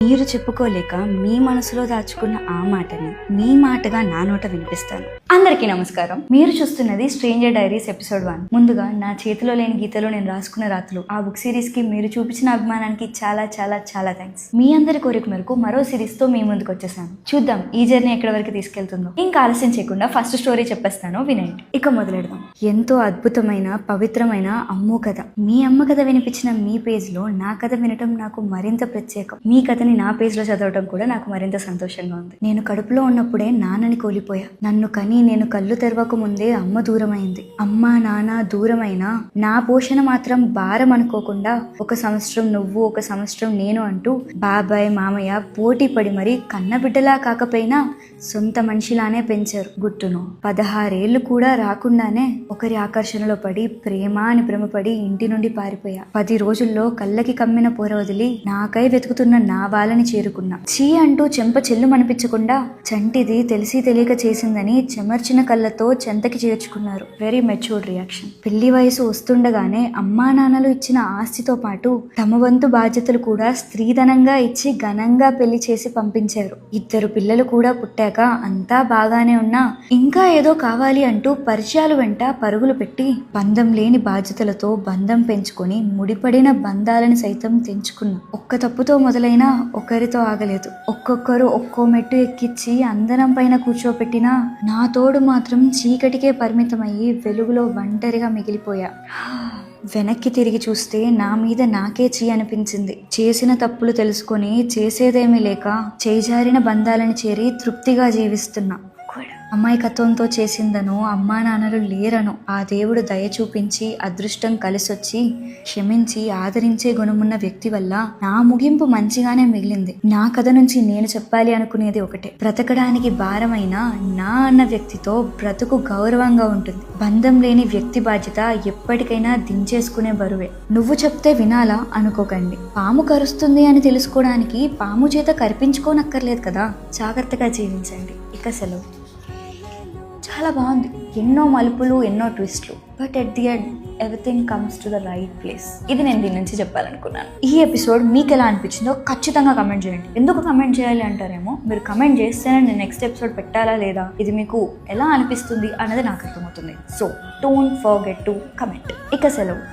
మీరు చెప్పుకోలేక మీ మనసులో దాచుకున్న ఆ మాటని మీ మాటగా నా నోట వినిపిస్తాను. అందరికీ నమస్కారం. మీరు చూస్తున్నది స్ట్రేంజర్ డైరీస్ ఎపిసోడ్ 1. ముందుగా నా చేతిలో లేని గీతలో నేను రాసుకున్న రాత్రులు ఆ బుక్ సిరీస్ కి మీరు చూపించిన అభిమానానికి చాలా చాలా చాలా థ్యాంక్స్. మీ అందరి కోరిక మేరకు మరో సిరీస్ తో మీ ముందుకు వచ్చేసాను. చూద్దాం ఈ జర్నీ ఎక్కడి వరకు తీసుకెళ్తుందో. ఇంకా ఆలస్యం చేయకుండా ఫస్ట్ స్టోరీ చెప్పేస్తాను, వినండి. ఇక మొదలెడదాం. ఎంతో అద్భుతమైన పవిత్రమైన అమ్ము కథ. మీ అమ్మ కథ వినిపించిన మీ పేజ్ లో నా కథ వినటం నాకు మరింత ప్రత్యేకం. మీ కథని నా పేజ్ లో చదవటం కూడా నాకు మరింత సంతోషంగా ఉంది. నేను కడుపులో ఉన్నప్పుడే నాన్నని కోల్పోయా. నన్ను కని నేను కళ్ళు తెరవక ముందే అమ్మ దూరమైంది. అమ్మ నాన్న దూరమైనా నా పోషణ మాత్రం భారం అనుకోకుండా 1 సంవత్సరం నువ్వు 1 సంవత్సరం నేను అంటూ బాబాయ్ మామయ్య పోటీ పడి మరి కన్నబిడ్డలా కాకపోయినా సొంత మనిషిలానే పెంచారు. గుట్టును 16 ఏళ్లు కూడా రాకుండానే ఒకరి ఆకర్షణలో పడి ప్రేమ అని భ్రమపడి ఇంటి నుండి పారిపోయా. 10 రోజుల్లో కళ్ళకి కమ్మిన పొర వదిలి నాకై వెతుకుతున్న నా వాళ్ళని చేరుకున్నా. చీ అంటూ చెంప చెల్లు మనిపించకుండా చంటిది తెలిసి తెలియక చేసిందని చెమర్చిన కళ్ళతో చెంతకి చేర్చుకున్నారు. Very matured reaction. పెళ్లి వయసు వస్తుండగానే అమ్మా నాన్నలు ఇచ్చిన ఆస్తితో పాటు తమ వంతు బాధ్యతలు కూడా స్త్రీధనంగా ఇచ్చి ఘనంగా పెళ్లి చేసి పంపించారు. 2 పిల్లలు కూడా పుట్టాక అంతా బాగానే ఉన్నా ఇంకా ఏదో కావాలి అంటూ పరిచయాలు వెంట పరుగులు పెట్టి బంధం లేని బాధ్యతలతో బంధం పెంచుకొని ముడిపడిన బంధాలని సైతం తెంచుకున్నా. ఒక్క తప్పుతో మొదలైనా ఒకరితో ఆగలేదు. ఒక్కొక్కరు ఒక్కో మెట్టు ఎక్కించి అందరం పైన కూర్చోపెట్టినా నా తోడు మాత్రం చీకటికే పరిమితమయ్యి వెలుగులో ఒంటరిగా మిగిలిపోయా. వెనక్కి తిరిగి చూస్తే నా మీద నాకే చీ అనిపించింది. చేసిన తప్పులు తెలుసుకొని చేసేదేమీ లేక చేజారిన బంధాలను చేరి తృప్తిగా జీవిస్తున్నా. అమాయకత్వంతో చేసిందనో అమ్మా నాన్నలు లేరనో ఆ దేవుడు దయ చూపించి అదృష్టం కలిసొచ్చి క్షమించి ఆదరించే గుణమున్న వ్యక్తి వల్ల నా ముగింపు మంచిగానే మిగిలింది. నా కథ నుంచి నేను చెప్పాలి అనుకునేది ఒకటే. బ్రతకడానికి భారమైన నా అన్న వ్యక్తితో బ్రతుకు గౌరవంగా ఉంటుంది. బంధం లేని వ్యక్తి బాధ్యత ఎప్పటికైనా దించేసుకునే బరువే. నువ్వు చెప్తే వినాలా అనుకోకండి. పాము కరుస్తుంది అని తెలుసుకోవడానికి పాము చేత కరిపించుకోనక్కర్లేదు కదా. జాగ్రత్తగా జీవించండి. ఇక సెలవు. చాలా బాగుంది. ఎన్నో మలుపులు, ఎన్నో ట్విస్ట్లు, but at the end everything comes to the right place. ఇది నేను దీని నుంచి చెప్పాలనుకున్నాను. ఈ ఎపిసోడ్ మీకు ఎలా అనిపించిందో ఖచ్చితంగా కమెంట్ చేయండి. ఎందుకు కమెంట్ చేయాలి అంటారేమో, మీరు కమెంట్ చేస్తేనే నేను నెక్స్ట్ ఎపిసోడ్ పెట్టాలా లేదా, ఇది మీకు ఎలా అనిపిస్తుంది అన్నది నాకు అర్థమవుతుంది. So don't forget to comment. ఇక సెలవు.